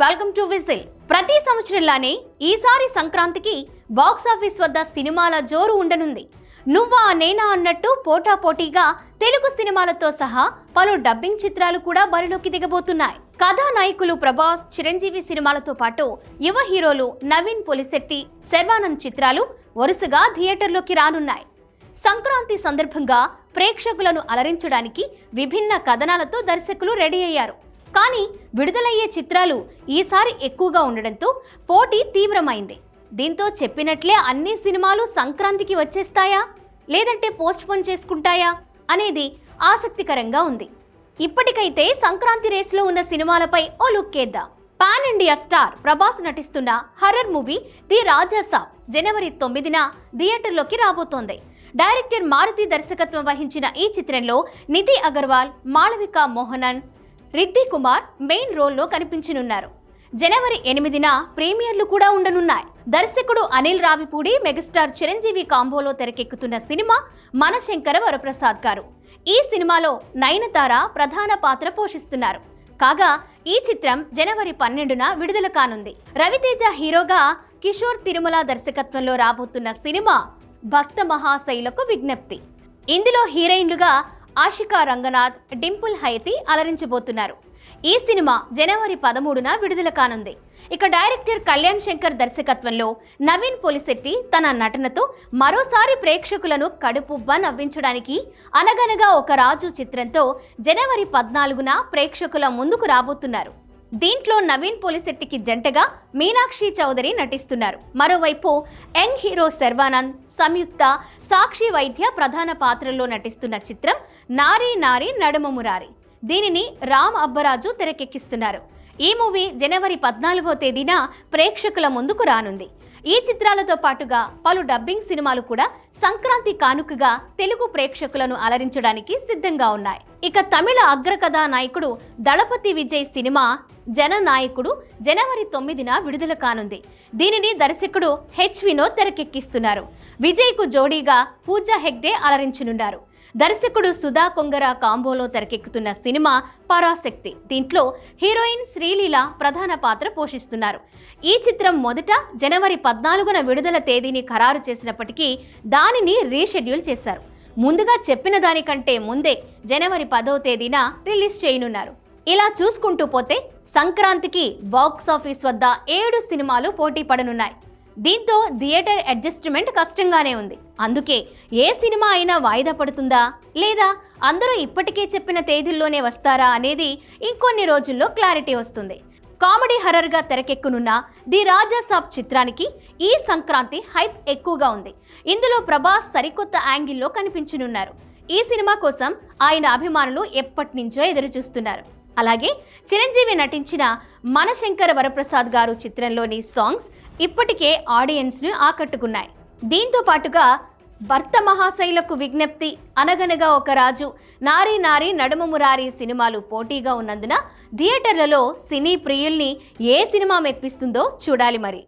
Welcome to whistle. ప్రతి సంవత్సరంలానే ఈసారి సంక్రాంతికి బాక్స్ ఆఫీస్ వద్ద సినిమాల జోరు ఉండనుంది. నువ్వా నేనా అన్నట్టు పోటాపోటీగా తెలుగు సినిమాలతో సహా పలు డబ్బింగ్ చిత్రాలు కూడా బరిలోకి దిగబోతున్నాయి. కథానాయకులు ప్రభాస్, చిరంజీవి సినిమాలతో పాటు యువ హీరోలు నవీన్ పొలిశెట్టి, శర్వానంద్ చిత్రాలు వరుసగా థియేటర్లోకి రానున్నాయి. సంక్రాంతి సందర్భంగా ప్రేక్షకులను అలరించడానికి విభిన్న కథనాలతో దర్శకులు రెడీ అయ్యారు. కానీ విడుదలయ్యే చిత్రాలు ఈసారి ఎక్కువగా ఉండడంతో పోటీ తీవ్రమైంది. దీంతో చెప్పినట్లే అన్ని సినిమాలు సంక్రాంతికి వచ్చేస్తాయా లేదంటే పోస్ట్ పోన్ చేసుకుంటాయా అనేది ఆసక్తికరంగా ఉంది. ఇప్పటికైతే సంక్రాంతి రేసులో ఉన్న సినిమాలపై ఓ లుక్కేద్దాం. పాన్ ఇండియా స్టార్ ప్రభాస్ నటిస్తున్న హర్రర్ మూవీ ది రాజా సాబ్ జనవరి 9న థియేటర్లోకి రాబోతోంది. డైరెక్టర్ మారుతి దర్శకత్వం వహించిన ఈ చిత్రంలో నిధి అగర్వాల్, మాళవిక మోహనన్, రిద్ధి కుమార్ మెయిన్ రోల్లో కనిపించనున్నారు. జనవరి 8న ప్రీమియర్లు కూడా ఉండనున్నాయి. దర్శకుడు అనిల్ రావిపూడి, మెగాస్టార్ చిరంజీవి కాంబోలో తెరకెక్కుతున్న సినిమా మనశంకర వరప్రసాద్ గారు. ఈ సినిమాలో నయనతార ప్రధాన పాత్ర పోషిస్తున్నారు. కాగా ఈ చిత్రం జనవరి 12న విడుదల కానుంది. రవితేజ హీరోగా కిషోర్ తిరుమల దర్శకత్వంలో రాబోతున్న సినిమా భక్త మహాశైలకు విజ్ఞప్తి. ఇందులో హీరోయిన్లుగా ఆషికా రంగనాథ్, డింపుల్ హైతి అలరించబోతున్నారు. ఈ సినిమా జనవరి 13న విడుదల కానుంది. ఇక డైరెక్టర్ కళ్యాణ్ శంకర్ దర్శకత్వంలో నవీన్ పొలిశెట్టి తన నటనతో మరోసారి ప్రేక్షకులను కడుపుబ్బ నవ్వించడానికి అనగనగా ఒక రాజు చిత్రంతో జనవరి 14న ప్రేక్షకుల ముందుకు రాబోతున్నారు. దీంట్లో నవీన్ పొలిశెట్టికి జంటగా మీనాక్షి చౌదరి నటిస్తున్నారు. మరోవైపు యంగ్ హీరో శర్వానంద్, సంయుక్త, సాక్షి వైద్య ప్రధాన పాత్రల్లో నటిస్తున్న చిత్రం నారీ నారీ నడుమ మురారి. దీనిని రామ్ అబ్బరాజు తెరకెక్కిస్తున్నారు. ఈ మూవీ జనవరి 14వ తేదీన ప్రేక్షకుల ముందుకు రానుంది. ఈ చిత్రాలతో పాటుగా పలు డబ్బింగ్ సినిమాలు కూడా సంక్రాంతి కానుకగా తెలుగు ప్రేక్షకులను అలరించడానికి సిద్ధంగా ఉన్నాయి. ఇక తమిళ అగ్రకథా నాయకుడు దళపతి విజయ్ సినిమా జననాయకుడు జనవరి 9న విడుదల కానుంది. దీనిని దర్శకుడు హెచ్ వినోద్ తెరకెక్కిస్తున్నారు. విజయ్కు జోడీగా పూజా హెగ్డే అలరించనున్నారు. దర్శకుడు సుధా కొంగర కాంబోలో తెరకెక్కుతున్న సినిమా పరాశక్తి. దీంట్లో హీరోయిన్ శ్రీలీల ప్రధాన పాత్ర పోషిస్తున్నారు. ఈ చిత్రం మొదట జనవరి 14న విడుదల తేదీని ఖరారు చేసినప్పటికీ దానిని రీషెడ్యూల్ చేశారు. ముందుగా చెప్పిన దానికంటే ముందే జనవరి 10వ తేదీన రిలీజ్ చేయనున్నారు. ఇలా చూసుకుంటూ పోతే సంక్రాంతికి బాక్స్ ఆఫీస్ వద్ద 7 సినిమాలు పోటీ పడనున్నాయి. దీంతో థియేటర్ అడ్జస్ట్మెంట్ కష్టంగానే ఉంది. అందుకే ఏ సినిమా అయినా వాయిదా పడుతుందా లేదా అందరూ ఇప్పటికే చెప్పిన తేదీల్లోనే వస్తారా అనేది ఇంకొన్ని రోజుల్లో క్లారిటీ వస్తుంది. కామెడీ హర్రర్గా తెరకెక్కనున్న ది రాజా సాబ్ చిత్రానికి ఈ సంక్రాంతి హైప్ ఎక్కువగా ఉంది. ఇందులో ప్రభాస్ సరికొత్త యాంగిల్లో కనిపించనున్నారు. ఈ సినిమా కోసం ఆయన అభిమానులు ఎప్పటి నుంచో ఎదురు చూస్తున్నారు. అలాగే చిరంజీవి నటించిన మనశంకర వరప్రసాద్ గారు చిత్రంలోని సాంగ్స్ ఇప్పటికే ఆడియన్స్ను ఆకట్టుకున్నాయి. దీంతో పాటుగా భర్త మహాశైలకు విజ్ఞప్తి, అనగనగా ఒక రాజు, నారీ నారీ నడుమ మురారి సినిమాలు పోటీగా ఉన్నందున థియేటర్లలో సినీ ప్రియుల్ని ఏ సినిమా మెప్పిస్తుందో చూడాలి మరి.